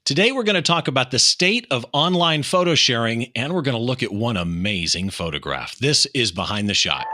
Today, we're going to talk about the state of online photo sharing, and we're going to look at one amazing photograph. This is Behind the Shot.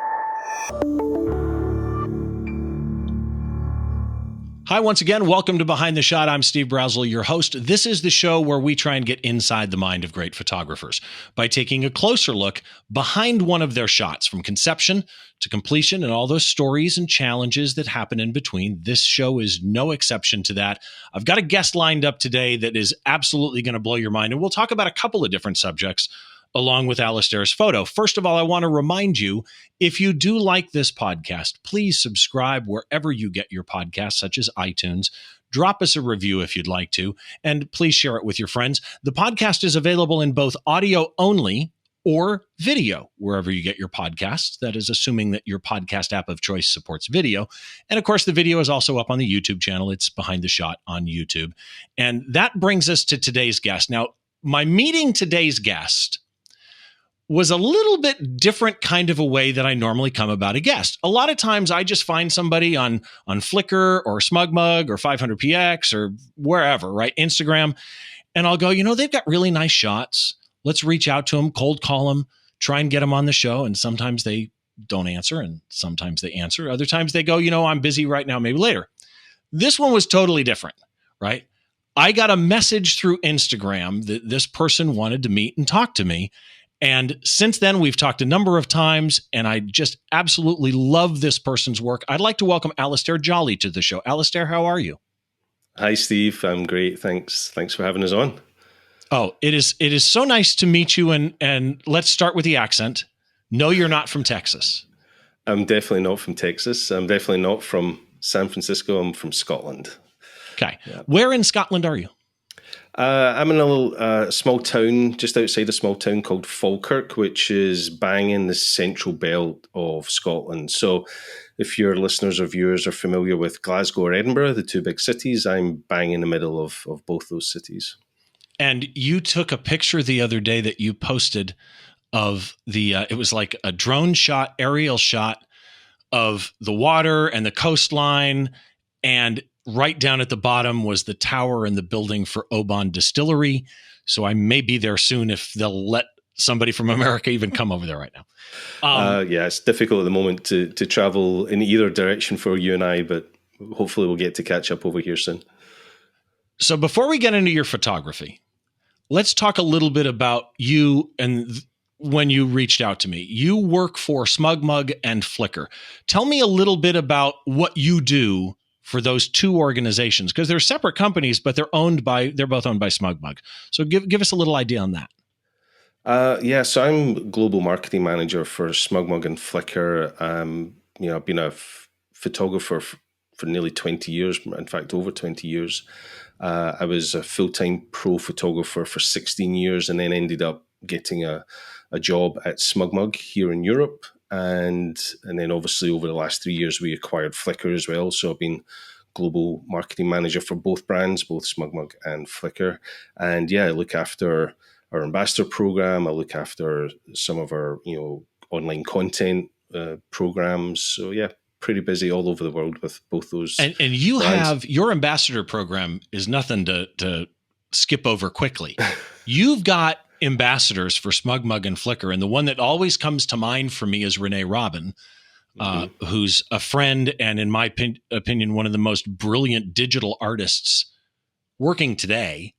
Hi, once again, welcome to Behind the Shot. I'm Steve Brazill, your host. This is the show where we try and get inside the mind of great photographers by taking a closer look behind one of their shots, from conception to completion, and all those stories and challenges that happen in between. This show is no exception to that. I've got a guest lined up today that is absolutely going to blow your mind, and we'll talk about a couple of different subjects along with Alastair's photo. First of all, I want to remind you, if you do like this podcast, please subscribe wherever you get your podcasts, such as iTunes. Drop us a review if you'd like to, and please share it with your friends. The podcast is available in both audio only or video, wherever you get your podcasts. That is assuming that your podcast app of choice supports video. And of course, the video is also up on the YouTube channel. It's Behind the Shot on YouTube. And that brings us to today's guest. Now, my meeting today's guest was a little bit different kind of a way that I normally come about a guest. A lot of times I just find somebody on Flickr or SmugMug or 500px or wherever, right? Instagram. And I'll go, they've got really nice shots. Let's reach out to them, cold call them, try and get them on the show. And sometimes they don't answer, and sometimes they answer. Other times they go, I'm busy right now, maybe later. This one was totally different, right? I got a message through Instagram that this person wanted to meet and talk to me. And since then, we've talked a number of times, and I just absolutely love this person's work. I'd like to welcome Alastair Jolly to the show. Alastair, how are you? Hi, Steve. I'm great. Thanks for having us on. Oh, it is so nice to meet you. And let's start with the accent. No, you're not from Texas. I'm definitely not from Texas. I'm definitely not from San Francisco. I'm from Scotland. Okay. Yeah. Where in Scotland are you? I'm in a little small town, just outside a small town called Falkirk, which is bang in the central belt of Scotland. So if your listeners or viewers are familiar with Glasgow or Edinburgh, the two big cities, I'm bang in the middle of both those cities. And you took a picture the other day that you posted of it was like a drone shot, aerial shot of the water and the coastline, and right down at the bottom was the tower and the building for Oban Distillery. So I may be there soon if they'll let somebody from America even come over there right now. Yeah, it's difficult at the moment to travel in either direction for you and I, but hopefully we'll get to catch up over here soon. So before we get into your photography, let's talk a little bit about you and when you reached out to me. You work for SmugMug and Flickr. Tell me a little bit about what you do for those two organizations, because they're separate companies, but they're both owned by SmugMug. So give us a little idea on that. So I'm global marketing manager for SmugMug and Flickr. I've been a photographer for nearly 20 years, in fact, over 20 years. I was a full-time pro photographer for 16 years and then ended up getting a job at SmugMug here in Europe. And then obviously over the last 3 years, we acquired Flickr as well. So I've been global marketing manager for both brands, both SmugMug and Flickr. And I look after our ambassador program. I look after some of our, online content programs. So pretty busy all over the world with both those. And you brands. Have your ambassador program is nothing to skip over quickly. You've got ambassadors for SmugMug and Flickr, and the one that always comes to mind for me is Renee Robin, who's a friend and, in my opinion, one of the most brilliant digital artists working today.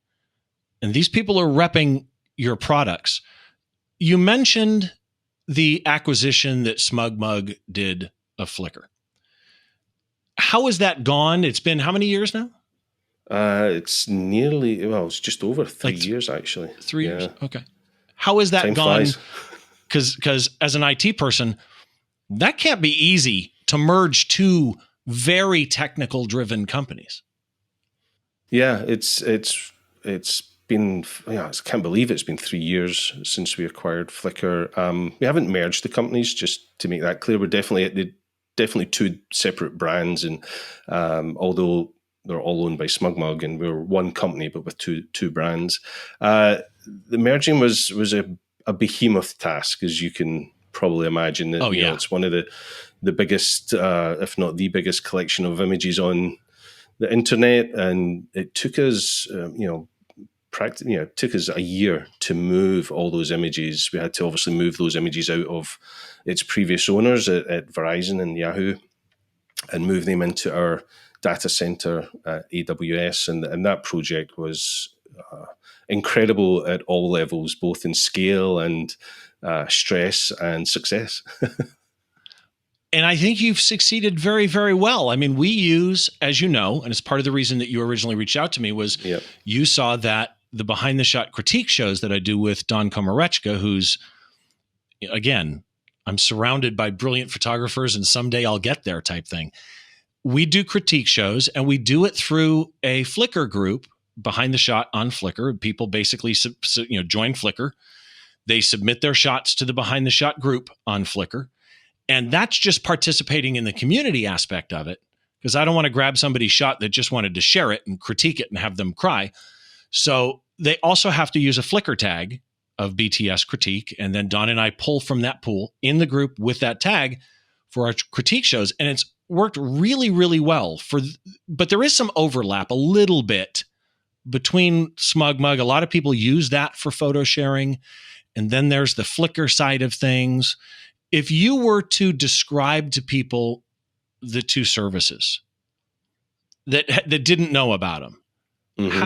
And these people are repping your products. You mentioned the acquisition that SmugMug did of Flickr. How has that gone? It's been how many years now? It's just over 3 years, actually. 3 years? Okay. How has that Time gone? flies. Because as an IT person, that can't be easy to merge two very technical driven companies. Yeah, it's been, I can't believe it's been 3 years since we acquired Flickr. We haven't merged the companies, just to make that clear. We're definitely two separate brands, and although they're all owned by SmugMug, and we're one company but with two brands. The merging was a behemoth task, as you can probably imagine. It's one of the biggest, if not the biggest, collection of images on the internet, and it took us, it took us a year to move all those images. We had to obviously move those images out of its previous owners at Verizon and Yahoo and move them into our data center at AWS. And that project was incredible at all levels, both in scale and stress and success. And I think you've succeeded very, very well. I mean, we use, as you know, and it's part of the reason that you originally reached out to me was you saw that the behind the shot critique shows that I do with Don Komarechka, who's, again, I'm surrounded by brilliant photographers and someday I'll get there type thing. We do critique shows and we do it through a Flickr group, behind the shot on Flickr. People basically join Flickr. They submit their shots to the behind the shot group on Flickr. And that's just participating in the community aspect of it, because I don't want to grab somebody's shot that just wanted to share it and critique it and have them cry. So they also have to use a Flickr tag of BTS critique. And then Don and I pull from that pool in the group with that tag for our critique shows. And it's worked really, really well. But there is some overlap a little bit between SmugMug. A lot of people use that for photo sharing. And then there's the Flickr side of things. If you were to describe to people the two services that didn't know about them,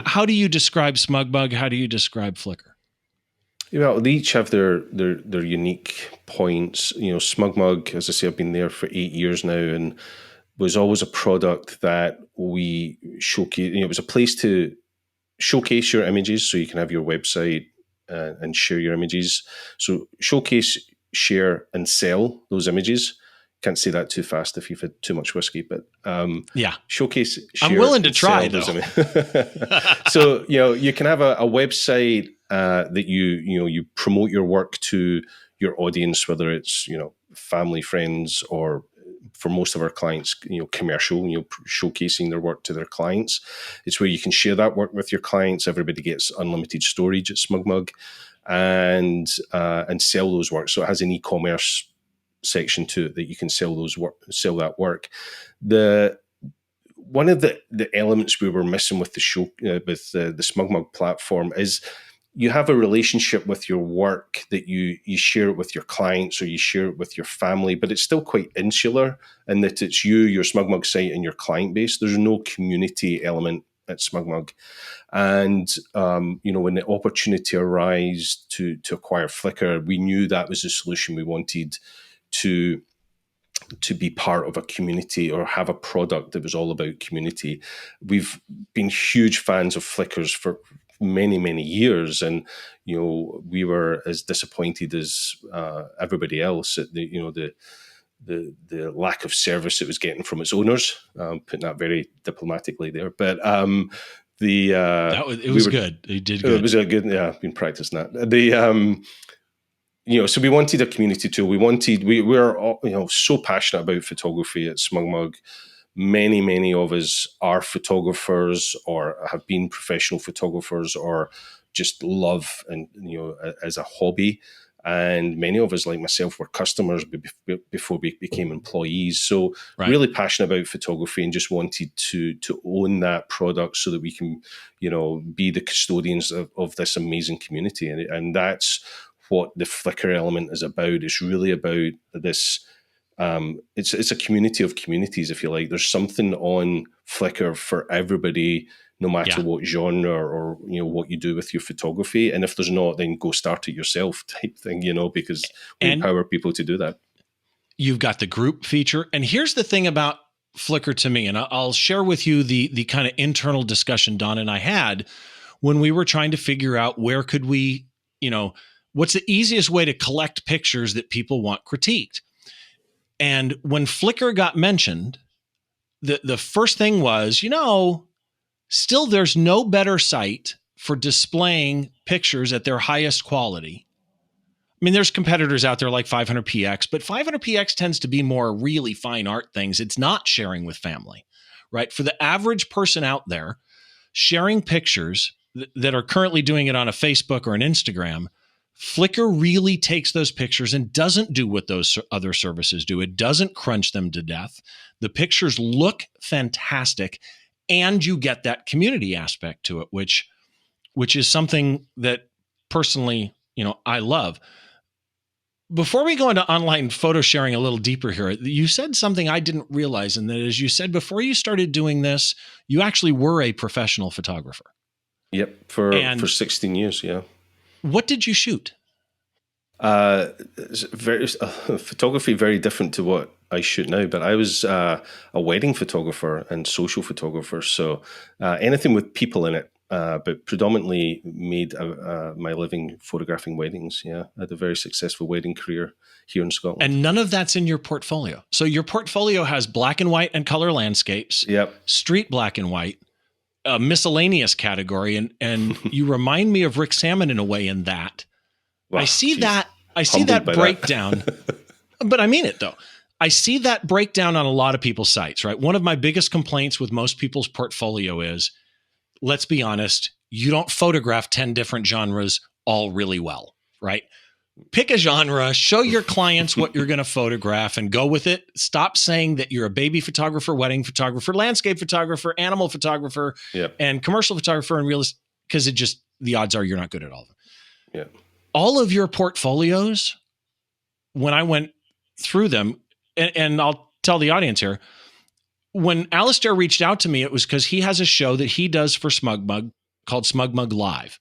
how do you describe SmugMug? How do you describe Flickr? Well, they each have their unique points. SmugMug, as I say, I've been there for 8 years now, and was always a product that we showcase. It was a place to showcase your images, so you can have your website and share your images. So showcase, share, and sell those images. Can't say that too fast if you've had too much whiskey, but showcase, share, I'm willing to try though. So you can have a website that you promote your work to your audience, whether it's family, friends, or for most of our clients, commercial, showcasing their work to their clients. It's where you can share that work with your clients. Everybody gets unlimited storage at SmugMug, and sell those works. So it has an e-commerce section to it that you can sell that work. One of the elements we were missing with the show with the SmugMug platform is you have a relationship with your work that you share it with your clients or you share it with your family, but it's still quite insular in that it's you, your SmugMug site, and your client base. There's no community element at SmugMug. And, when the opportunity arose to acquire Flickr, we knew that was the solution we wanted to be part of a community or have a product that was all about community. We've been huge fans of Flickr's for many, many years. And, we were as disappointed as everybody else at the lack of service it was getting from its owners, putting that very diplomatically there. But it was good. He did good. It was a good, I've been practicing that. So we wanted a community tool. We're so passionate about photography at SmugMug. Many of us are photographers or have been professional photographers or just love and as a hobby. And many of us, like myself, were customers before we became employees. So really passionate about photography and just wanted to own that product so that we can, be the custodians of this amazing community. And that's what the Flickr element is about. It's really about this. It's a community of communities, if you like. There's something on Flickr for everybody, no matter what genre or what you do with your photography. And if there's not, then go start it yourself type thing, because we empower people to do that. You've got the group feature. And here's the thing about Flickr to me, and I'll share with you the kind of internal discussion Don and I had when we were trying to figure out where could we, what's the easiest way to collect pictures that people want critiqued. And when Flickr got mentioned, the first thing was, still there's no better site for displaying pictures at their highest quality. I mean, there's competitors out there like 500px, but 500px tends to be more really fine art things. It's not sharing with family, right? For the average person out there, sharing pictures that are currently doing it on a Facebook or an Instagram, Flickr really takes those pictures and doesn't do what those other services do. It doesn't crunch them to death. The pictures look fantastic, and you get that community aspect to it, which which is something that personally, I love. Before we go into online photo sharing a little deeper here, you said something I didn't realize, and that is you said before you started doing this, you actually were a professional photographer. Yep, for And 16 years, yeah. what did you shoot? Photography very different to what I shoot now, but I was a wedding photographer and social photographer, so anything with people in it, but predominantly made my living photographing weddings. Yeah, I had a very successful wedding career here in Scotland. And none of that's in your portfolio. So your portfolio has black and white and color landscapes, Yep. street black and white, a miscellaneous category, and you remind me of Rick Salmon in a way in that. Well, I see geez, that breakdown, that. but I mean it though. I see that breakdown on a lot of people's sites, right? One of my biggest complaints with most people's portfolio is, let's be honest, you don't photograph 10 different genres all really well, right? Pick a genre, show your clients what you're going to photograph and go with it. Stop saying that you're a baby photographer, wedding photographer, landscape photographer, animal photographer, Yep. and commercial photographer and realist, because the odds are you're not good at all of them. Yeah. All of your portfolios, when I went through them, and I'll tell the audience here, when Alastair reached out to me, it was because he has a show that he does for SmugMug called SmugMug Live.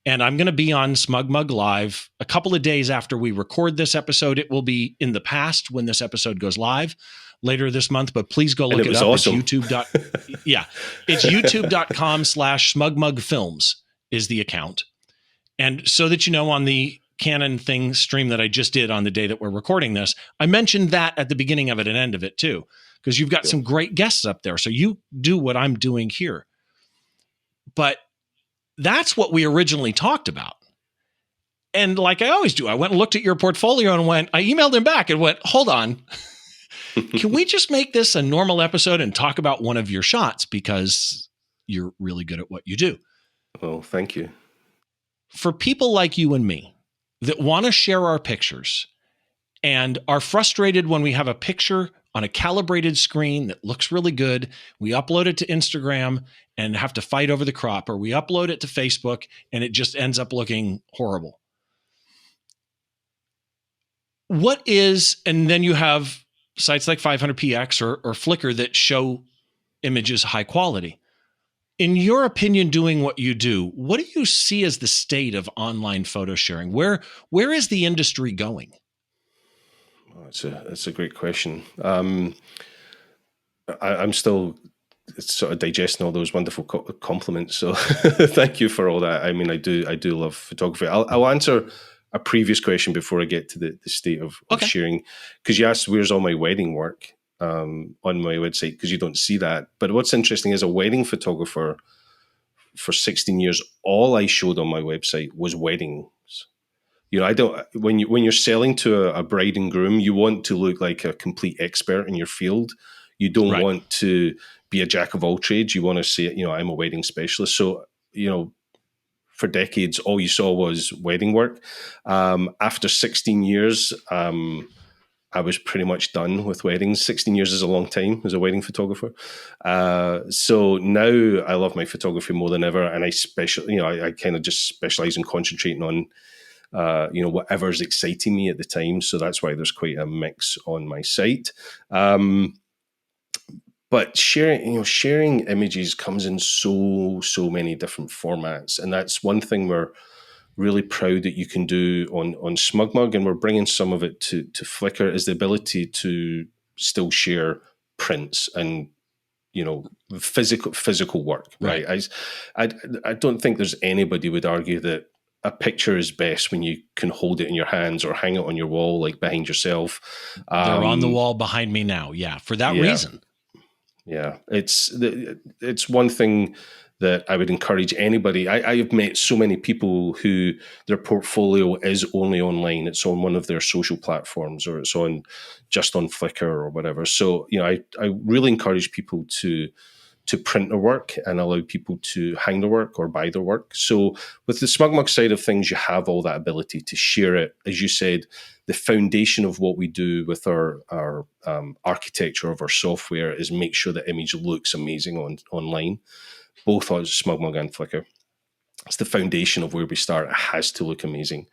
And I'm going to be on SmugMug Live a couple of days after we record this episode. It will be in the past when this episode goes live later this month, but please go look it up. Awesome. It's YouTube. Yeah, it's youtube.com/SmugMugFilms is the account. And so that on the Canon thing stream that I just did on the day that we're recording this, I mentioned that at the beginning of it and end of it too, because you've got some great guests up there. So you do what I'm doing here. But that's what we originally talked about. And like I always do, I went and looked at your portfolio and I emailed him back and went, hold on. Can we just make this a normal episode and talk about one of your shots because you're really good at what you do? Well, thank you. For people like you and me that want to share our pictures and are frustrated when we have a picture on a calibrated screen that looks really good, we upload it to Instagram and have to fight over the crop, or we upload it to Facebook and it just ends up looking horrible. And then you have sites like 500px or Flickr that show images high quality. In your opinion, doing what you do, what do you see as the state of online photo sharing? Where is the industry going? That's a great question. I'm still sort of digesting all those wonderful compliments. So thank you for all that. I mean, I do love photography. I'll answer a previous question before I get to the state of sharing, because you asked where's all my wedding work on my website, because you don't see that. But what's interesting is, a wedding photographer for 16 years, all I showed on my website was weddings. I don't. When you're selling to a bride and groom, you want to look like a complete expert in your field. You don't want to be a jack of all trades. You want to say, I'm a wedding specialist. So, for decades, all you saw was wedding work. After 16 years, I was pretty much done with weddings. 16 years is a long time as a wedding photographer. So now I love my photography more than ever, and I kind of just specialize in concentrating on whatever's exciting me at the time. So that's why there's quite a mix on my site. But sharing images comes in so many different formats, and that's one thing we're really proud that you can do on SmugMug, and we're bringing some of it to Flickr, is the ability to still share prints and physical work. Right. I don't think there's anybody would argue that a picture is best when you can hold it in your hands or hang it on your wall, like behind yourself. They're on the wall behind me now. Yeah, for that reason. Yeah, it's one thing that I would encourage anybody. I have met so many people who their portfolio is only online. It's on one of their social platforms, or it's just on Flickr or whatever. So, I really encourage people to print their work and allow people to hang their work or buy their work. So with the SmugMug side of things, you have all that ability to share it. As you said, the foundation of what we do with our architecture of our software is make sure the image looks amazing online, both on SmugMug and Flickr. it's the foundation of where we start. It has to look amazing.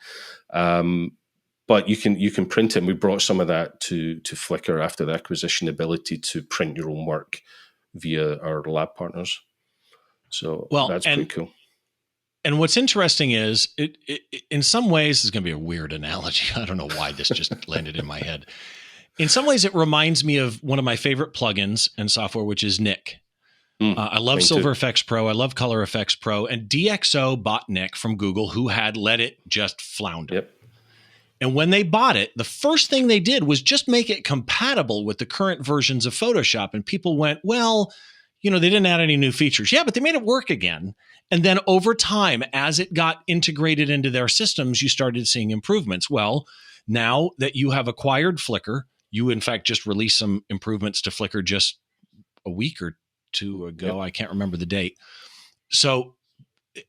But you can print it. And we brought some of that to Flickr after the acquisition, ability to print your own work via our lab partners. So that's pretty cool. And what's interesting is, it in some ways, this is going to be a weird analogy. I don't know why this just landed in my head. In some ways, it reminds me of one of my favorite plugins and software, which is Nik. I love Silver Effects Pro. I love Color Effects Pro. And DxO bought Nik from Google, who had let it just flounder. Yep. And when they bought it, the first thing they did was just make it compatible with the current versions of Photoshop. And people went, well, they didn't add any new features. Yeah, but they made it work again. And then over time, as it got integrated into their systems, you started seeing improvements. Well, now that you have acquired Flickr, you in fact just released some improvements to Flickr just a week or two ago. Yep. I can't remember the date. So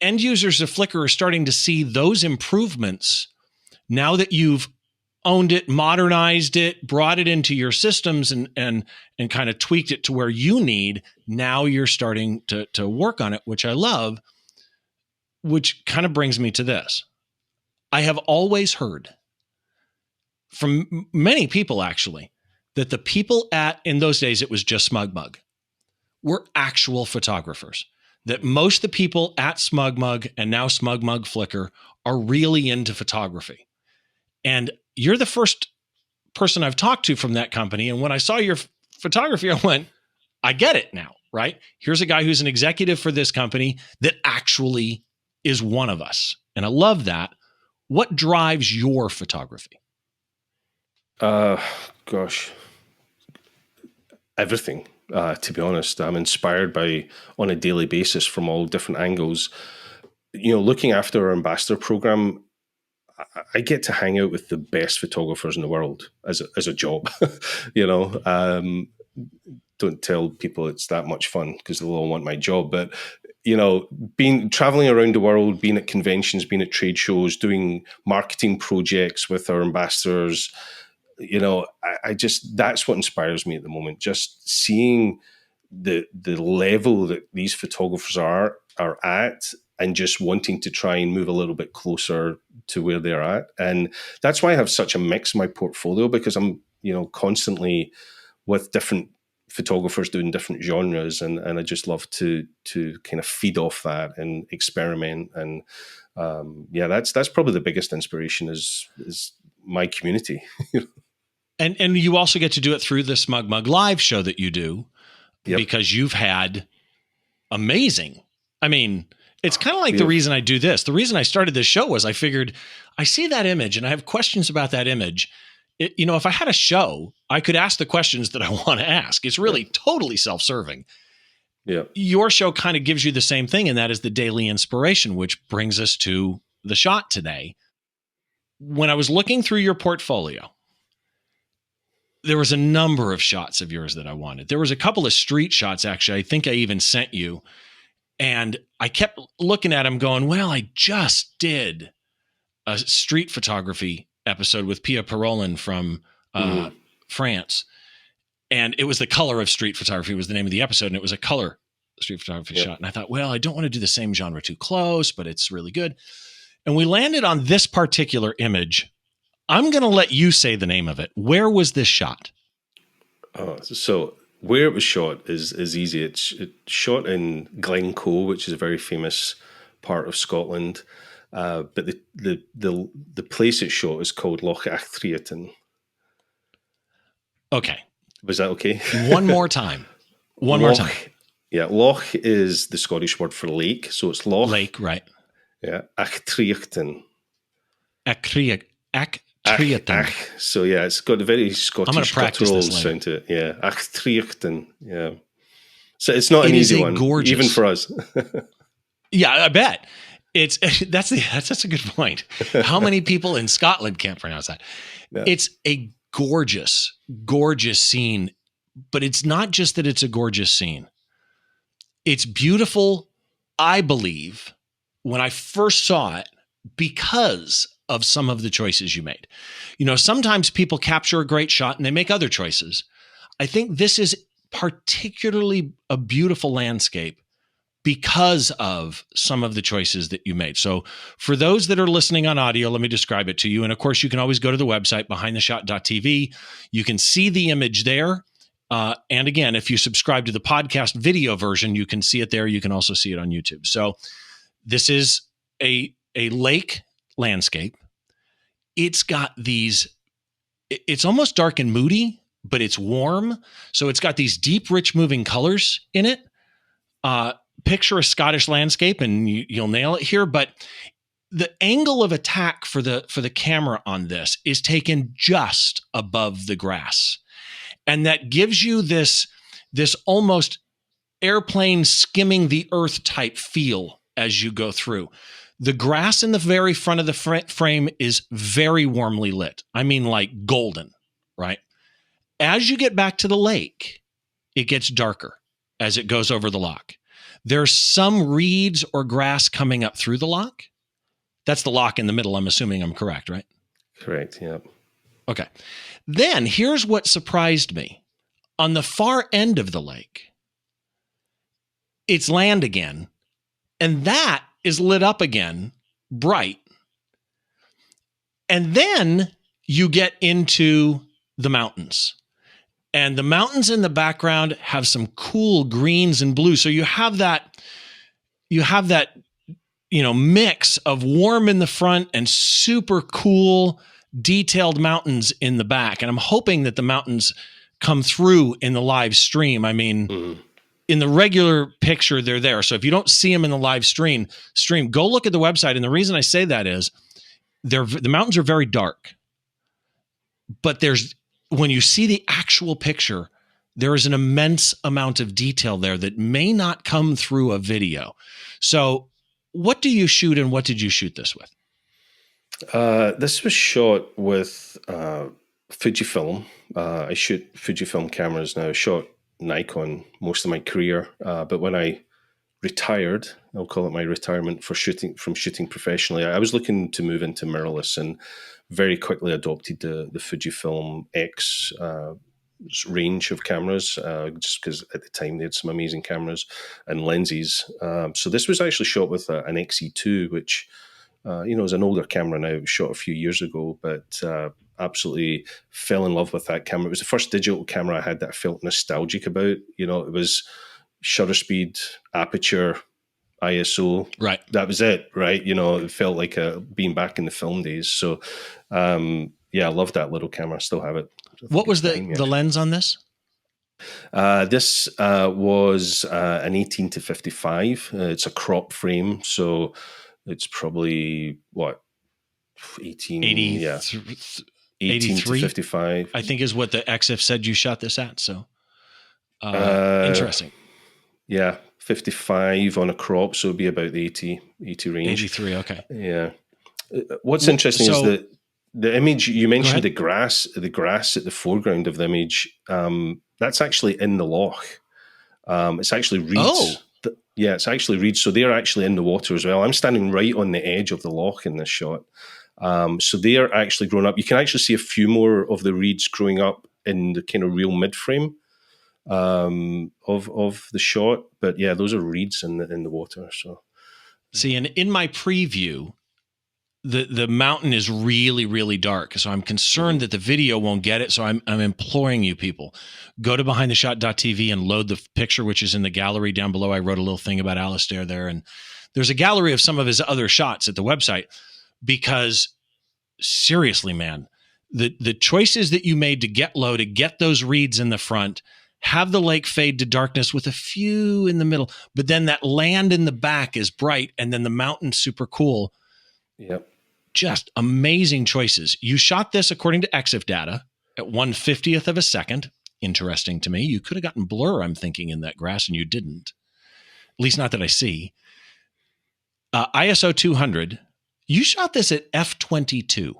end users of Flickr are starting to see those improvements now that you've owned it, modernized it, brought it into your systems and kind of tweaked it to where you need. Now you're starting to work on it, which I love, which kind of brings me to this. I have always heard from many people, actually, that the people in those days, it was just SmugMug, were actual photographers. That most of the people at SmugMug and now SmugMug Flickr are really into photography. And you're the first person I've talked to from that company. And when I saw your photography, I went, I get it now, right? Here's a guy who's an executive for this company that actually is one of us. And I love that. What drives your photography? Gosh, everything. To be honest, I'm inspired by on a daily basis from all different angles. Looking after our ambassador program, I get to hang out with the best photographers in the world as a job. Don't tell people it's that much fun because they'll all want my job. But traveling around the world, being at conventions, being at trade shows, doing marketing projects with our ambassadors. That's what inspires me at the moment. Just seeing the level that these photographers are at, and just wanting to try and move a little bit closer to where they're at. And that's why I have such a mix in my portfolio, because I'm, constantly with different photographers doing different genres. And I just love to kind of feed off that and experiment. And that's probably the biggest inspiration is my community. And you also get to do it through the SmugMug Live show that you do, because you've had amazing. I mean, it's kind of like the reason I do this. The reason I started this show was I figured I see that image and I have questions about that image. If I had a show, I could ask the questions that I want to ask. It's really totally self-serving. Yeah. Your show kind of gives you the same thing, and that is the daily inspiration, which brings us to the shot today. When I was looking through your portfolio, there was a number of shots of yours that I wanted. There was a couple of street shots, actually. I think I even sent you. And I kept looking at them going, well, I just did a street photography episode with Pia Parolin from France. And it was The Color of Street Photography was the name of the episode. And it was a color street photography shot. And I thought, well, I don't want to do the same genre too close, but it's really good. And we landed on this particular image. I'm going to let you say the name of it. Where was this shot? So where it was shot is easy. It's shot in Glencoe, which is a very famous part of Scotland. But the place it's shot is called Loch Achtriochtan. Okay. Was that okay? One more time. More time. Yeah, Loch is the Scottish word for lake. So it's Loch. Lake, right. Yeah, Achtriochtan. Achtriochtan. So yeah, it's got a very Scottish guttural sound to it. Yeah, Achtriochtan. Yeah. So it's not an easy one, gorgeous, even for us. Yeah, I bet. That's a good point. How many people in Scotland can't pronounce that? Yeah. It's a gorgeous, gorgeous scene, but it's not just that it's a gorgeous scene. It's beautiful, I believe, when I first saw it, because of some of the choices you made. Sometimes people capture a great shot and they make other choices. I think this is particularly a beautiful landscape because of some of the choices that you made. So for those that are listening on audio, let me describe it to you. And of course, you can always go to the website, behindtheshot.tv. You can see the image there. And again, if you subscribe to the podcast video version, you can see it there. You can also see it on YouTube. So this is a lake landscape. It's got these, it's almost dark and moody, but it's warm. So it's got these deep, rich, moving colors in it. Picture a Scottish landscape and you'll nail it here. But the angle of attack for the camera on this is taken just above the grass. And that gives you this almost airplane skimming the earth type feel as you go through. The grass in the very front of the frame is very warmly lit. I mean, like golden, right? As you get back to the lake, it gets darker as it goes over the loch. There's some reeds or grass coming up through the loch. That's the loch in the middle. I'm assuming I'm correct, right? Correct, yeah. Okay. Then here's what surprised me. On the far end of the lake, it's land again, and that is lit up again, bright. And then you get into the mountains. And the mountains in the background have some cool greens and blues. So you have that, mix of warm in the front and super cool, detailed mountains in the back. And I'm hoping that the mountains come through in the live stream. I mean, in the regular picture, they're there. So if you don't see them in the live stream, go look at the website. And the reason I say that is the mountains are very dark, but when you see the actual picture, there is an immense amount of detail there that may not come through a video. So what do you shoot and what did you shoot this with? This was shot with Fujifilm. I shoot Fujifilm cameras now. I shot Nikon most of my career, but when I retired, I'll call it my retirement from shooting professionally, I was looking to move into mirrorless and very quickly adopted the Fujifilm X range of cameras, just because at the time they had some amazing cameras and lenses. So this was actually shot with an XE2, which is an older camera now. It was shot a few years ago, but absolutely fell in love with that camera. It was the first digital camera I had that I felt nostalgic about. It was shutter speed, aperture, ISO. Right. That was it, right? It felt like being back in the film days. So, I love that little camera. I still have it. What was the lens on this? This was an 18-55. It's a crop frame, so it's probably, 18, 18 to 55. I think is what the XF said you shot this at. So interesting. Yeah, 55 on a crop, so it'd be about the 80 range. 83, okay. Yeah. What's interesting is that the image, you mentioned the grass at the foreground of the image, that's actually in the loch. It's actually reeds. Oh. It's actually reeds. So they're actually in the water as well. I'm standing right on the edge of the loch in this shot. So they are actually grown up. You can actually see a few more of the reeds growing up in the kind of real mid-frame of the shot. But yeah, those are reeds in the water. So see, and in my preview, the mountain is really, really dark. So I'm concerned that the video won't get it. So I'm imploring you people, go to behindtheshot.tv and load the picture, which is in the gallery down below. I wrote a little thing about Alastair there, and there's a gallery of some of his other shots at the website, because seriously, man, the choices that you made to get low, to get those reeds in the front, have the lake fade to darkness with a few in the middle, but then that land in the back is bright, and then the mountain super cool. Yep. Just amazing choices. You shot this according to EXIF data at 1/50th of a second. Interesting to me. You could have gotten blur, I'm thinking, in that grass, and you didn't. At least not that I see. ISO 200. You shot this at f/22.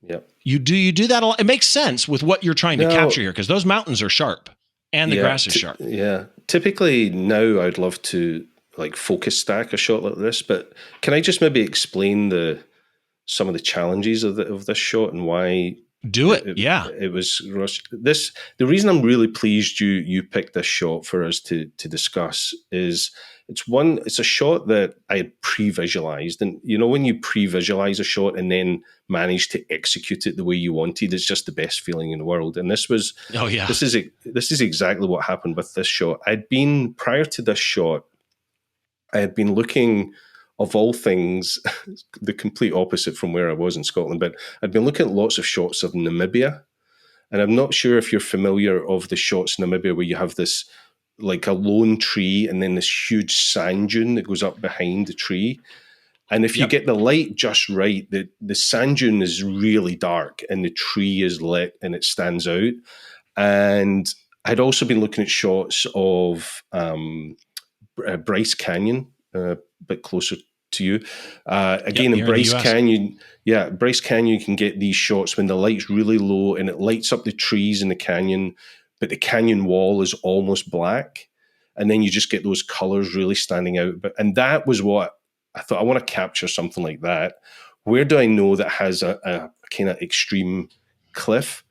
Yep. You do that a lot. It makes sense with what you're trying to capture here, because those mountains are sharp and the grass is sharp. Yeah. Typically now I'd love to focus stack a shot like this, but can I just maybe explain some of the challenges of this shot and why Do it. Yeah. It was this. The reason I'm really pleased you picked this shot for us to discuss is it's a shot that I had pre-visualized, and when you pre-visualize a shot and then manage to execute it the way you wanted, it's just the best feeling in the world. And Oh yeah. this is exactly what happened with this shot. I'd been prior to this shot, I had been looking, of all things, the complete opposite from where I was in Scotland, but I'd been looking at lots of shots of Namibia. And I'm not sure if you're familiar of the shots in Namibia where you have this, like a lone tree and then this huge sand dune that goes up behind the tree. And if you get the light just right, the sand dune is really dark and the tree is lit and it stands out. And I'd also been looking at shots of Bryce Canyon, a bit closer to you. Again, in Bryce Canyon, Bryce Canyon, you can get these shots when the light's really low and it lights up the trees in the canyon, but the canyon wall is almost black. And then you just get those colors really standing out. And that was what I thought, I want to capture something like that. Where do I know that has a kind of extreme cliff?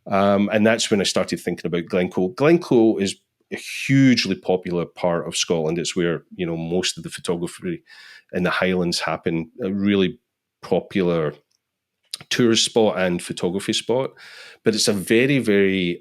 And that's when I started thinking about Glencoe. Glencoe is a hugely popular part of Scotland. It's where most of the photography in the Highlands happen. A really popular tourist spot and photography spot, but it's a very, very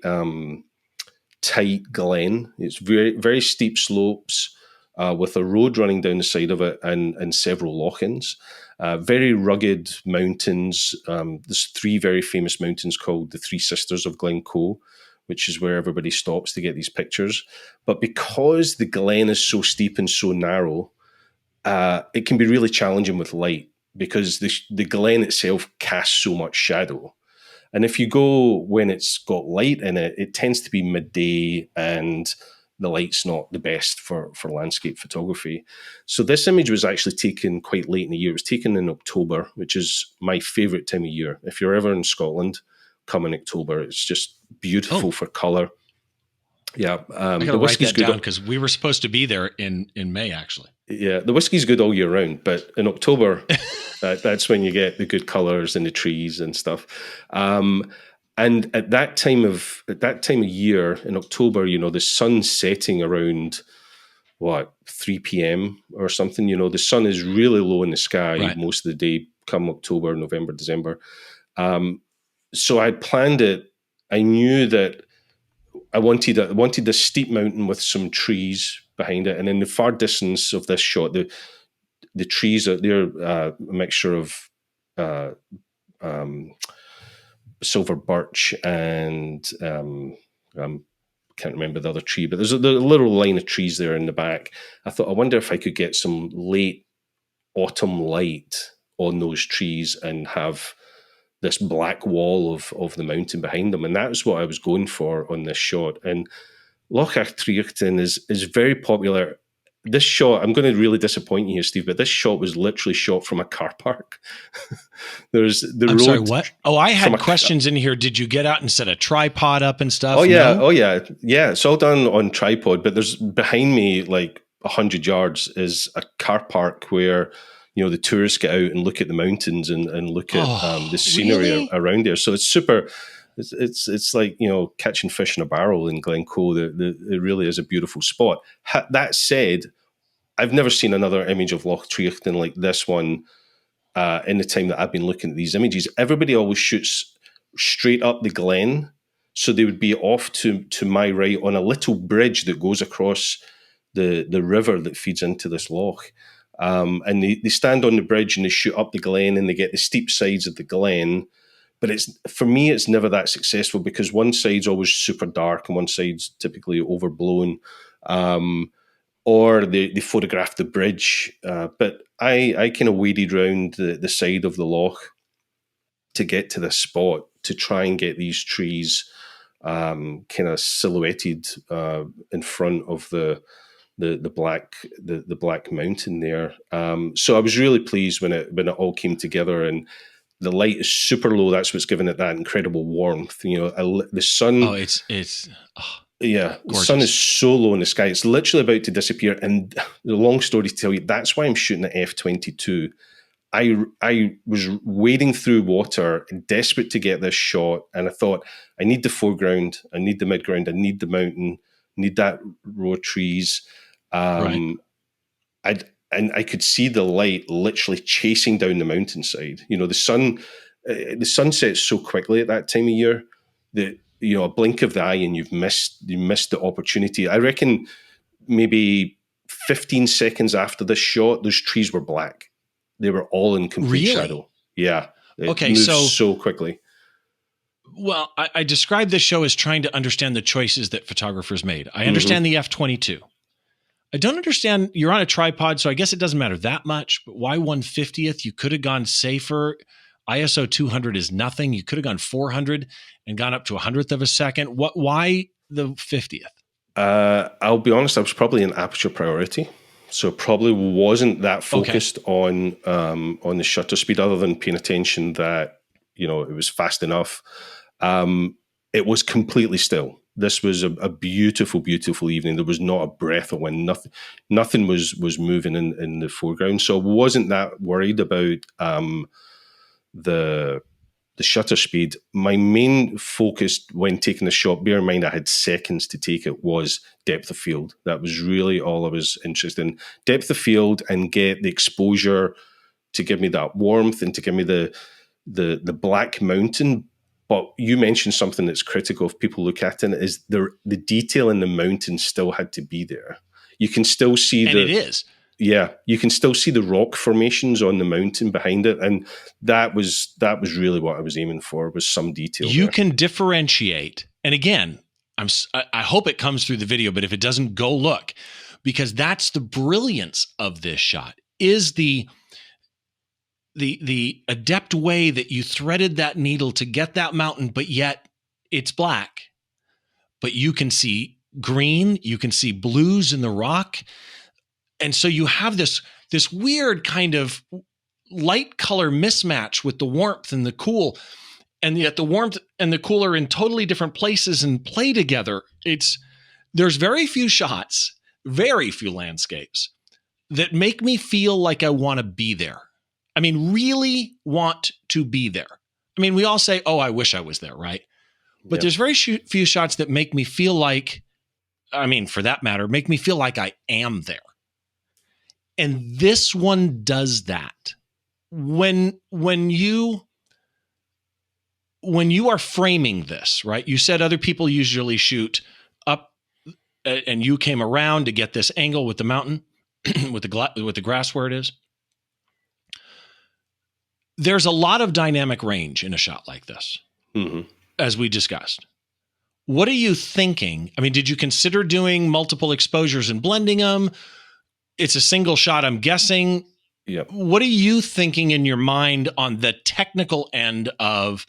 tight glen. It's very, very steep slopes with a road running down the side of it and several loch-ins. Very rugged mountains. There's three very famous mountains called the Three Sisters of Glencoe, which is where everybody stops to get these pictures. But because the glen is so steep and so narrow, it can be really challenging with light because the glen itself casts so much shadow. And if you go when it's got light in it, it tends to be midday and the light's not the best for landscape photography. So this image was actually taken quite late in the year. It was taken in October, which is my favourite time of year. If you're ever in Scotland, come in October. It's just beautiful for colour. Yeah. I got to write that down because we were supposed to be there in May, actually. Yeah, the whiskey's good all year round, but in October, that's when you get the good colours and the trees and stuff. And at that time of year in October, the sun's setting around 3 p.m. or something. The sun is really low in the sky most of the day come October, November, December. So I planned it. I knew that I wanted this steep mountain with some trees behind it, and in the far distance of this shot, the trees they're a mixture of silver birch and can't remember the other tree, but there's a little line of trees there in the back. I thought, I wonder if I could get some late autumn light on those trees and have this black wall of the mountain behind them. And that's what I was going for on this shot. And Loch Achtriochtan is very popular. This shot, I'm going to really disappoint you here, Steve, but this shot was literally shot from a car park. There's the road. Sorry, what? Oh, I had questions in here. Did you get out and set a tripod up and stuff? Oh yeah, no? Yeah. It's all done on tripod, but there's behind me, like 100 yards, is a car park where the tourists get out and look at the mountains and look at the scenery around there. So it's super. It's like catching fish in a barrel in Glencoe. It really is a beautiful spot. That said, I've never seen another image of Loch Achtriochtan like this one. In the time that I've been looking at these images, everybody always shoots straight up the glen, so they would be off to my right on a little bridge that goes across the river that feeds into this loch. And they stand on the bridge and they shoot up the glen and they get the steep sides of the glen. But for me, it's never that successful because one side's always super dark and one side's typically overblown. Or they photograph the bridge. But I kind of waded around the side of the loch to get to this spot to try and get these trees kind of silhouetted in front of the black mountain there. So I was really pleased when it all came together, and the light is super low. That's what's giving it that incredible warmth. The sun. Oh, it's yeah, gorgeous. The sun is so low in the sky; it's literally about to disappear. And the long story to tell you, that's why I'm shooting at f/22. I was wading through water, desperate to get this shot, and I thought, I need the foreground, I need the midground, I need the mountain, need that row of trees. Right. And I could see the light literally chasing down the mountainside. The sun sets so quickly at that time of year that a blink of the eye and you missed the opportunity. I reckon maybe 15 seconds after this shot, those trees were black. They were all in complete shadow. Yeah. It moved so quickly. Well, I describe this show as trying to understand the choices that photographers made. I understand the f/22. I don't understand, you're on a tripod, so I guess it doesn't matter that much, but why 1/50th? You could have gone safer. ISO 200 is nothing. You could have gone 400 and gone up to 100th of a second. Why the 50th? I'll be honest, I was probably an aperture priority. So probably wasn't that focused on the shutter speed, other than paying attention that, it was fast enough. It was completely still. This was a beautiful, beautiful evening. There was not a breath of wind. Nothing was moving in the foreground. So I wasn't that worried about the shutter speed. My main focus when taking the shot, bear in mind I had seconds to take it, was depth of field. That was really all I was interested in. Depth of field and get the exposure to give me that warmth and to give me the black mountain. But you mentioned something that's critical if people look at it, is the detail in the mountain still had to be there. You can still see it is. Yeah, you can still see the rock formations on the mountain behind it, and that was really what I was aiming for, was some detail. You can differentiate, and again, I hope it comes through the video, but if it doesn't, go look, because that's the brilliance of this shot, is the adept way that you threaded that needle to get that mountain, but yet it's black, but you can see green, you can see blues in the rock. And so you have this weird kind of light color mismatch with the warmth and the cool, and yet the warmth and the cool are in totally different places and play together. There's very few shots, very few landscapes that make me feel like I want to be there. I mean, really want to be there. I mean, we all say, oh, I wish I was there, right? But there's very few shots that make me feel like, for that matter, make me feel like I am there. And this one does that. When you are framing this, right? You said other people usually shoot up, and you came around to get this angle with the mountain, with the grass where it is. There's a lot of dynamic range in a shot like this, as we discussed. What are you thinking? I mean, did you consider doing multiple exposures and blending them? It's a single shot, I'm guessing. Yep. What are you thinking in your mind on the technical end of,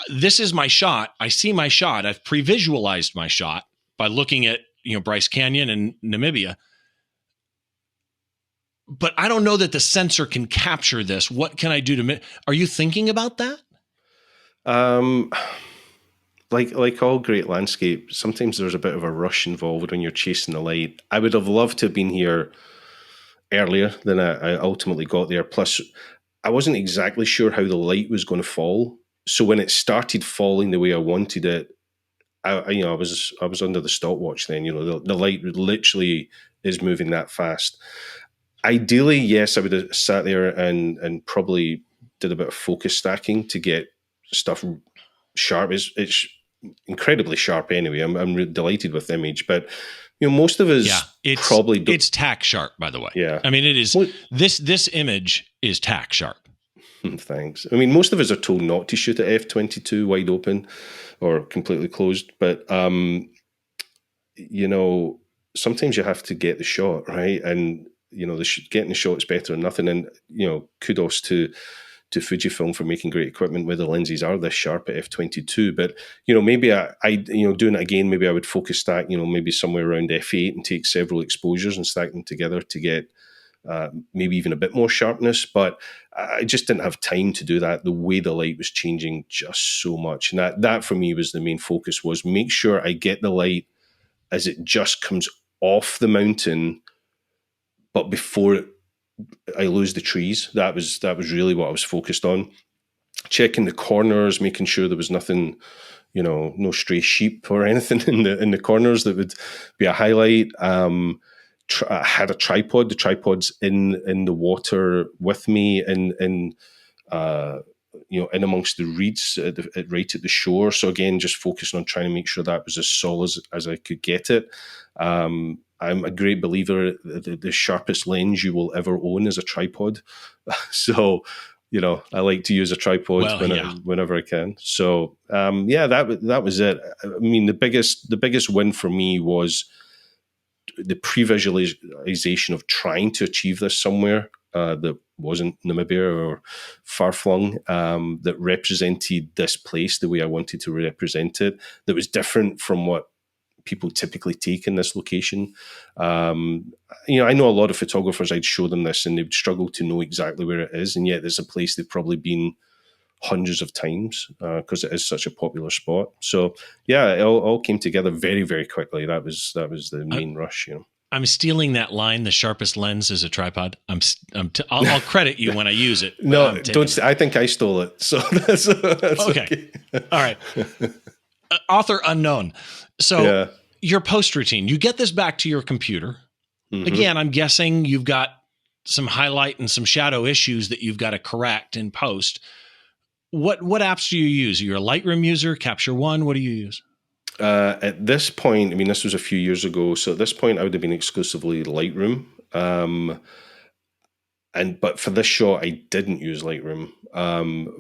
this is my shot, I see my shot, I've pre-visualized my shot by looking at, Bryce Canyon and Namibia, but I don't know that the sensor can capture this. What can I do are you thinking about that? Like all great landscape, sometimes there's a bit of a rush involved when you're chasing the light. I would have loved to have been here earlier than I ultimately got there. Plus, I wasn't exactly sure how the light was going to fall. So when it started falling the way I wanted it, I was under the stopwatch then. The light literally is moving that fast. Ideally, yes, I would have sat there and probably did a bit of focus stacking to get stuff sharp. It's incredibly sharp anyway. I'm delighted with the image, but most of us probably don't. It's tack sharp, by the way. Yeah, I mean, it is. This image is tack sharp. Thanks. I mean, most of us are told not to shoot at f/22 wide open or completely closed, but sometimes you have to get the shot right, and getting the shot is better than nothing. And kudos to Fujifilm for making great equipment where the lenses are this sharp at f/22. But maybe I doing it again, maybe I would focus stack, maybe somewhere around f8 and take several exposures and stack them together to get maybe even a bit more sharpness. But I just didn't have time to do that. The way the light was changing just so much, and that for me was the main focus, was make sure I get the light as it just comes off the mountain, but before it I lose the trees. That was really what I was focused on. Checking the corners, making sure there was nothing, no stray sheep or anything in the corners that would be a highlight. I had a tripod. The tripod's in the water with me, in amongst the reeds right at the shore. So again, just focusing on trying to make sure that was as solid as I could get it. I'm a great believer that the sharpest lens you will ever own is a tripod. So, I like to use a tripod whenever I can. So, that was it. I mean, the biggest win for me was the pre-visualization of trying to achieve this somewhere that wasn't Namibia or far flung, that represented this place the way I wanted to represent it, that was different from what people typically take in this location. I know a lot of photographers, I'd show them this and they would struggle to know exactly where it is, and yet there's a place they've probably been hundreds of times because it is such a popular spot. So yeah, it all came together very, very quickly. That was the main rush. I'm stealing that line. The sharpest lens is a tripod. I'll credit you when I use it. No, don't. I think I stole it. So that's okay. All right. Author unknown. So your post routine, you get this back to your computer. Mm-hmm. Again, I'm guessing you've got some highlight and some shadow issues that you've got to correct in post. What apps do you use? You're a Lightroom user, Capture One. What do you use? At this point, I mean, this was a few years ago. So at this point, I would have been exclusively Lightroom. But for this shot, I didn't use Lightroom.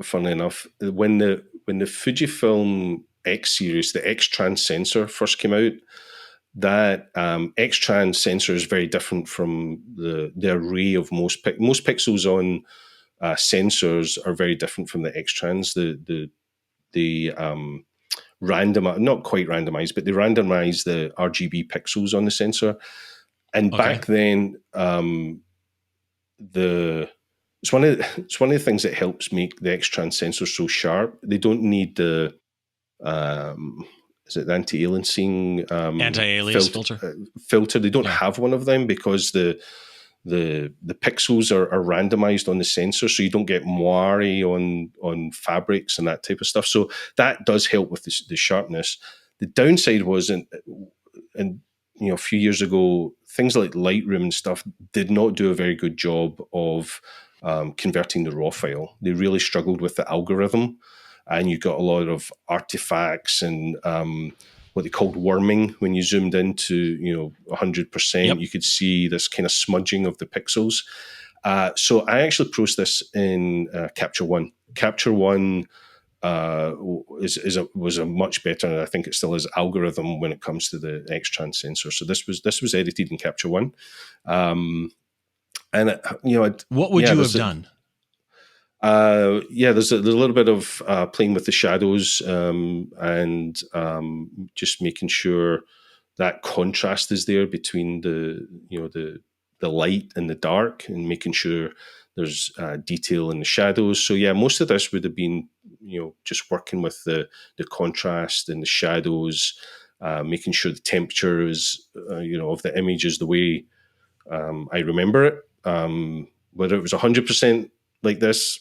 Funnily enough, when the Fujifilm X series, the X-Trans sensor first came out, that X-Trans sensor is very different from the array of most pixels on sensors are very different from the X-Trans. The not quite randomized, but they randomize the RGB pixels on the sensor. And back then, it's one of the things that helps make the X-Trans sensor so sharp. They don't need the is it the anti-aliasing anti-alias filter? They don't have one of them because the pixels are randomized on the sensor, so you don't get moire on fabrics and that type of stuff. So that does help with the sharpness. The downside was, and a few years ago, things like Lightroom and stuff did not do a very good job of converting the raw file. They really struggled with the algorithm, and you got a lot of artifacts and what they called worming. When you zoomed into 100%, you could see this kind of smudging of the pixels. So I actually processed this in Capture One. Capture One was a much better, and I think it still is, algorithm when it comes to the X-Trans sensor. So this was edited in Capture One. What would you have done? There's a little bit of playing with the shadows and just making sure that contrast is there between the light and the dark, and making sure there's detail in the shadows. So yeah, most of this would have been just working with the contrast and the shadows, making sure the temperature is of the image is the way I remember it. Whether it was 100% like this,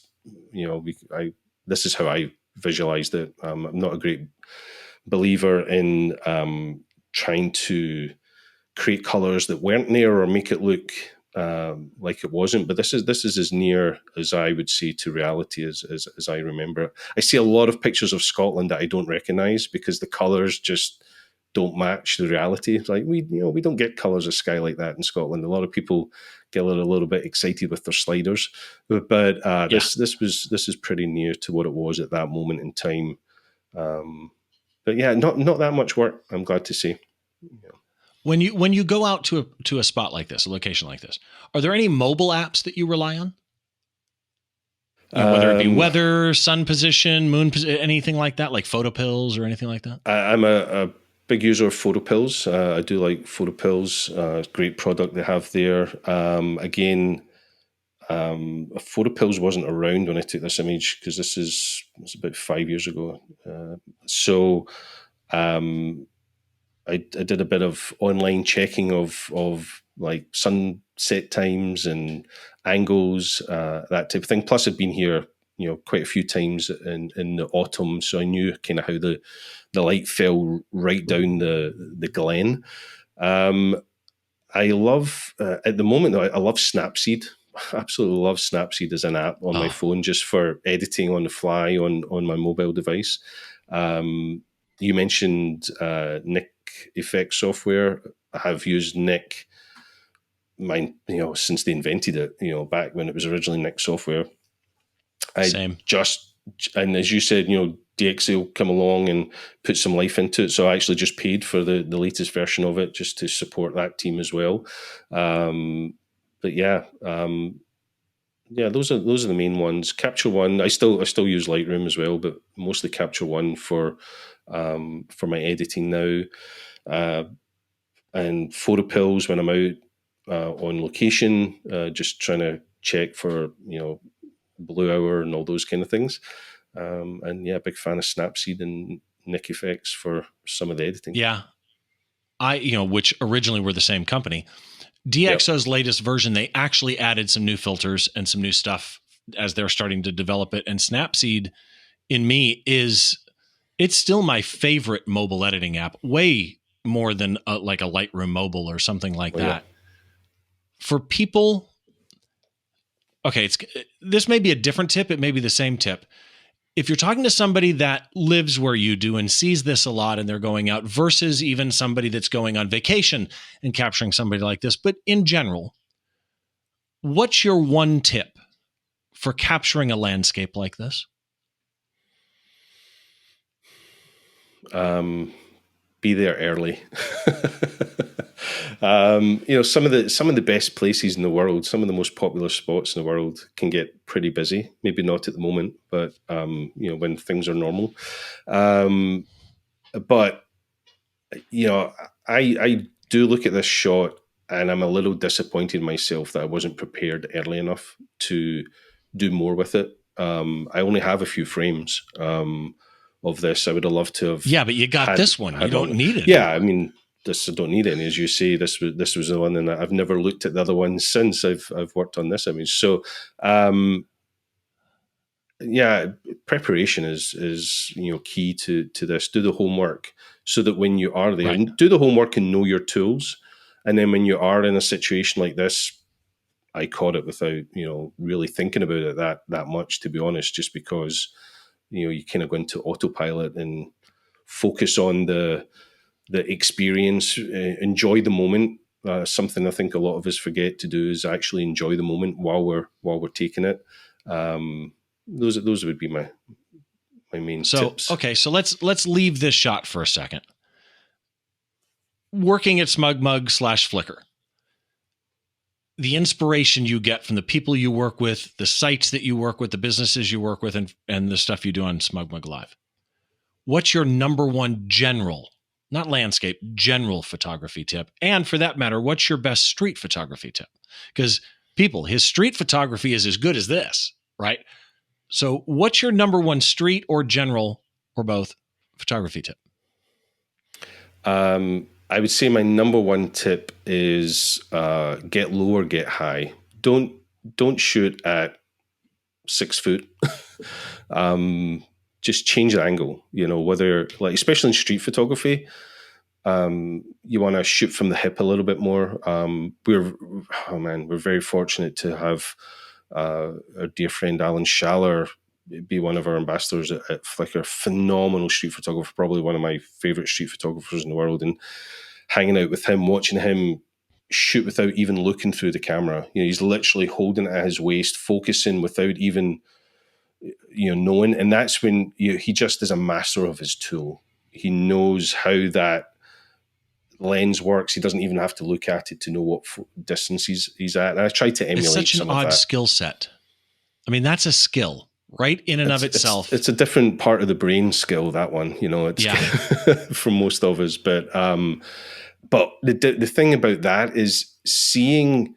this is how I visualized it. I'm not a great believer in trying to create colors that weren't there or make it look like it wasn't. But this is as near as I would say to reality as I remember it. I see a lot of pictures of Scotland that I don't recognize because the colors just don't match the reality. It's like we don't get colors of sky like that in Scotland. A lot of people get a little bit excited with their sliders, but this is pretty near to what it was at that moment in time. But yeah, not that much work, I'm glad to say. Yeah. When you go out to a spot like this, a location like this, are there any mobile apps that you rely on? Whether it be weather, sun position, moon position, anything like that, like Photopills or anything like that? I'm a big user of Photopills. I do like Photopills. Great product they have there. Again, Photopills wasn't around when I took this image because it's about 5 years ago. So I did a bit of online checking of like sunset times and angles, that type of thing. Plus, I'd been here, quite a few times in the autumn, so I knew kind of how the light fell right down the glen. I love at the moment, I love Snapseed. Absolutely love Snapseed as an app on my phone, just for editing on the fly on my mobile device. You mentioned Nik effect software. I have used Nik, mine, since they invented it, back when it was originally Nik software. Same. And as you said, DxO come along and put some life into it. So I actually just paid for the latest version of it just to support that team as well. But yeah, those are the main ones. Capture One, I still use Lightroom as well, but mostly Capture One for my editing now, and photo pills when I'm out on location, just trying to check for blue hour and all those kind of things. And yeah, big fan of Snapseed and Nik Effects for some of the editing. Yeah, which originally were the same company. DxO's latest version, they actually added some new filters and some new stuff as they're starting to develop it. And Snapseed, in me, it's still my favorite mobile editing app, way more than like a Lightroom mobile or something like that. Yeah. For people, okay, this may be a different tip. It may be the same tip. If you're talking to somebody that lives where you do and sees this a lot and they're going out versus even somebody that's going on vacation and capturing somebody like this, but in general, what's your one tip for capturing a landscape like this? Be there early. Some of the best places in the world, some of the most popular spots in the world can get pretty busy. Maybe not at the moment, but when things are normal. But I do look at this shot and I'm a little disappointed myself that I wasn't prepared early enough to do more with it. I only have a few frames of this. I would have loved to have. Yeah, but you got this one. You don't need it. Yeah, I mean, I don't need any, as you say. This was the one, and I've never looked at the other ones since I've worked on this image. So, yeah, preparation is key to this. Do the homework so that when you are there, right, and do the homework and know your tools, and then when you are in a situation like this, I caught it without really thinking about it that much, to be honest, just because you kind of go into autopilot and focus on the experience, enjoy the moment. Something I think a lot of us forget to do is actually enjoy the moment while we're taking it. Those would be my main tips. Okay, so let's leave this shot for a second. Working at SmugMug / Flickr, the inspiration you get from the people you work with, the sites that you work with, the businesses you work with, and the stuff you do on SmugMug Live. What's your number one general, not landscape, general photography tip? And for that matter, what's your best street photography tip? Because his street photography is as good as this, right? So what's your number one street or general or both photography tip? I would say my number one tip is get low or get high. Don't shoot at 6 foot. Just change the angle. Whether, like, especially in street photography, you want to shoot from the hip a little bit more. We're very fortunate to have our dear friend Alan Schaller be one of our ambassadors at Flickr. Phenomenal street photographer, probably one of my favorite street photographers in the world. And hanging out with him, watching him shoot without even looking through the camera. He's literally holding it at his waist, focusing without even knowing. And that's when he just is a master of his tool. He knows how that lens works. He doesn't even have to look at it to know what distance he's at. And I try to emulate. It's such an odd skill set. I mean, that's a skill, right? In and of itself. It's a different part of the brain skill, that one. It's for most of us. But the thing about that is seeing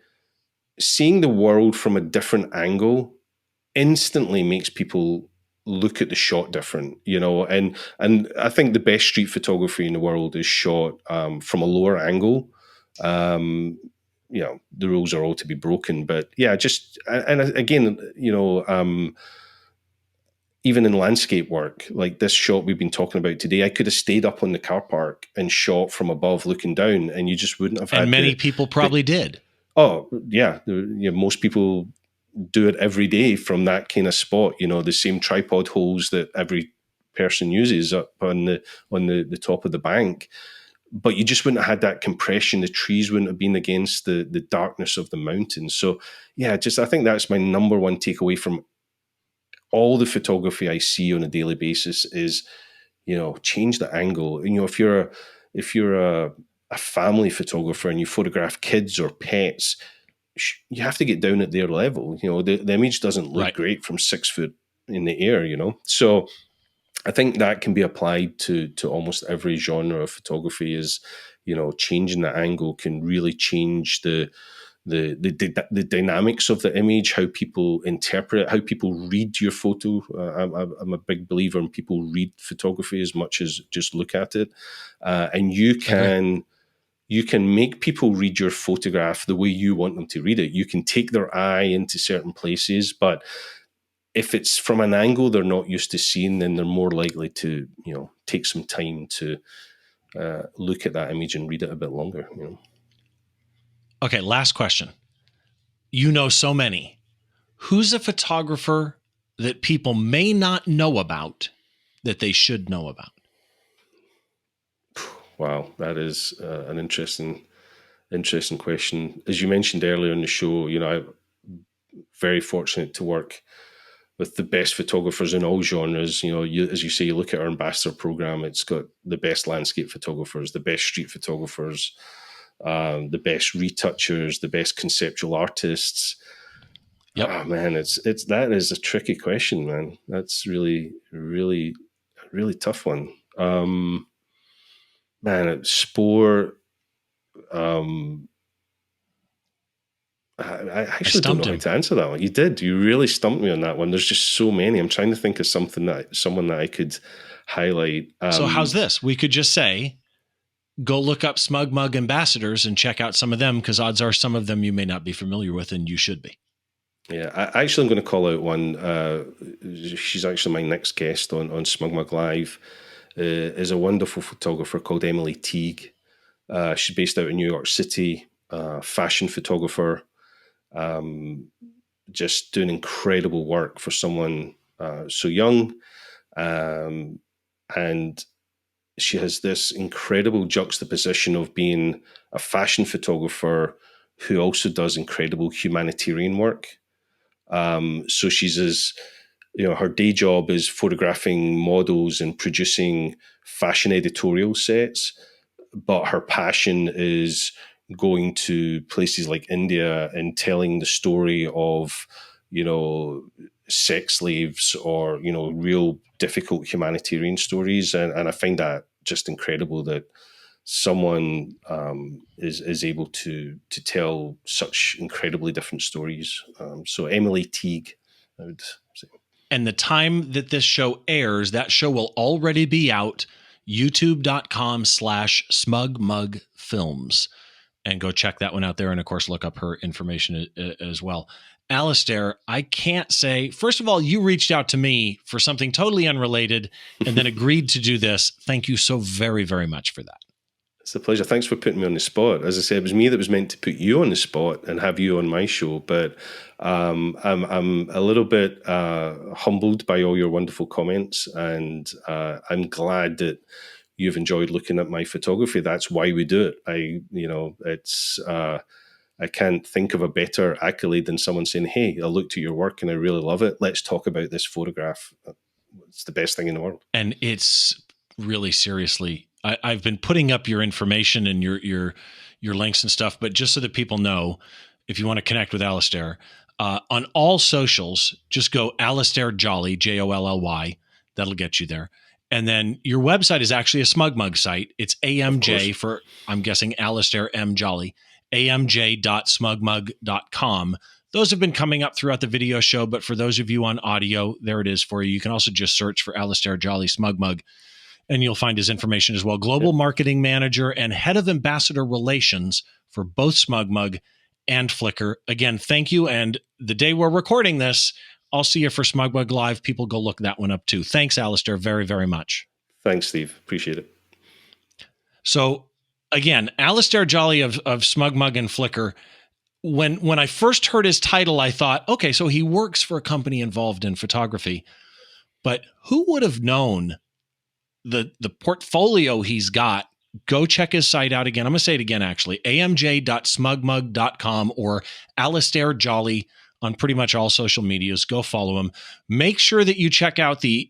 the world from a different angle instantly makes people look at the shot different, and I think the best street photography in the world is shot from a lower angle, the rules are all to be broken. But yeah, just, and again, even in landscape work, like this shot we've been talking about today, I could have stayed up on the car park and shot from above looking down, and you just wouldn't have had. And many people probably did. Oh, yeah. Most people do it every day from that kind of spot, the same tripod holes that every person uses up on the top of the bank. But you just wouldn't have had that compression. The trees wouldn't have been against the darkness of the mountains. So yeah, I think that's my number one takeaway from all the photography I see on a daily basis is, change the angle. If you're a family photographer and you photograph kids or pets, you have to get down at their level. The image doesn't look great from 6 foot in the air, So I think that can be applied to almost every genre of photography. Is changing the angle can really change the dynamics of the image, how people interpret it, how people read your photo. I'm a big believer in people read photography as much as just look at it, and you can make people read your photograph the way you want them to read it. You can take their eye into certain places, but if it's from an angle they're not used to seeing, then they're more likely to, take some time to look at that image and read it a bit longer. Okay, last question. So many. Who's a photographer that people may not know about that they should know about? Wow, that is an interesting question. As you mentioned earlier in the show, I'm very fortunate to work with the best photographers in all genres. As you say, you look at our ambassador program, it's got the best landscape photographers, the best street photographers, the best retouchers, the best conceptual artists. Yep. Oh man, that is a tricky question, man. That's really, really, really tough one. Man, sport. I actually don't know how to answer that one. You did. You really stumped me on that one. There's just so many. I'm trying to think of someone that I could highlight. So how's this? We could just say, go look up SmugMug ambassadors and check out some of them, because odds are some of them you may not be familiar with, and you should be. Yeah, I'm going to call out one. She's actually my next guest on SmugMug Live. Is a wonderful photographer called Emily Teague. She's based out in New York City. Fashion photographer. Just doing incredible work for someone so young. And she has this incredible juxtaposition of being a fashion photographer who also does incredible humanitarian work. So she's her day job is photographing models and producing fashion editorial sets, but her passion is going to places like India and telling the story of, sex slaves or, real difficult humanitarian stories. And I find that just incredible that someone is able to tell such incredibly different stories. So Emily Teague, I would say. And the time that this show airs, that show will already be out, youtube.com/smugmugfilms. And go check that one out there. And of course, look up her information as well. Alastair, I can't say, first of all, you reached out to me for something totally unrelated and then agreed to do this. Thank you so very, very much for that. It's a pleasure. Thanks for putting me on the spot. As I said, it was me that was meant to put you on the spot and have you on my show. But I'm a little bit humbled by all your wonderful comments. And I'm glad that you've enjoyed looking at my photography. That's why we do it. I can't think of a better accolade than someone saying, "Hey, I looked at your work and I really love it. Let's talk about this photograph." It's the best thing in the world. And it's really, seriously, I've been putting up your information and your links and stuff, but just so that people know, if you want to connect with Alastair, on all socials, just go Alastair Jolly, Jolly. That'll get you there. And then your website is actually a SmugMug site. It's AMJ for, I'm guessing, Alastair M. Jolly, amj.smugmug.com. Those have been coming up throughout the video show, but for those of you on audio, there it is for you. You can also just search for Alastair Jolly SmugMug, and you'll find his information as well. Global Marketing Manager and Head of Ambassador Relations for both SmugMug and Flickr. Again, thank you. And the day we're recording this, I'll see you for SmugMug Live. People go look that one up too. Thanks, Alastair, very, very much. Thanks, Steve. Appreciate it. So again, Alastair Jolly of SmugMug and Flickr. When I first heard his title, I thought, okay, so he works for a company involved in photography. But who would have known the portfolio he's got? Go check his site out again. I'm going to say it again, actually, amj.smugmug.com or Alastair Jolly on pretty much all social medias. Go follow him. Make sure that you check out the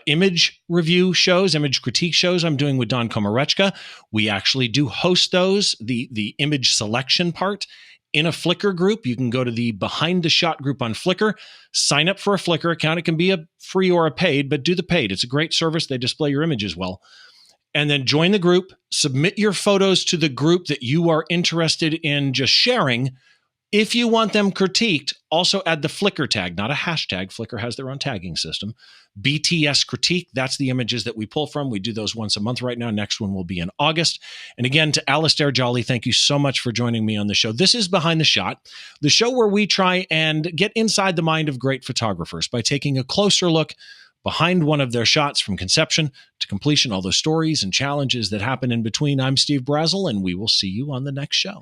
image review shows, image critique shows I'm doing with Don Komarechka. We actually do host those, the image selection part, in a Flickr group. You can go to the Behind the Shot group on Flickr, sign up for a Flickr account. It can be a free or a paid, but do the paid. It's a great service. They display your images well. And then join the group, submit your photos to the group that you are interested in just sharing. If you want them critiqued, also add the Flickr tag, not a hashtag. Flickr has their own tagging system. BTS critique, that's the images that we pull from. We do those once a month right now. Next one will be in August. And again, to Alastair Jolly, thank you so much for joining me on the show. This is Behind the Shot, the show where we try and get inside the mind of great photographers by taking a closer look behind one of their shots from conception to completion, all those stories and challenges that happen in between. I'm Steve Brazill, and we will see you on the next show.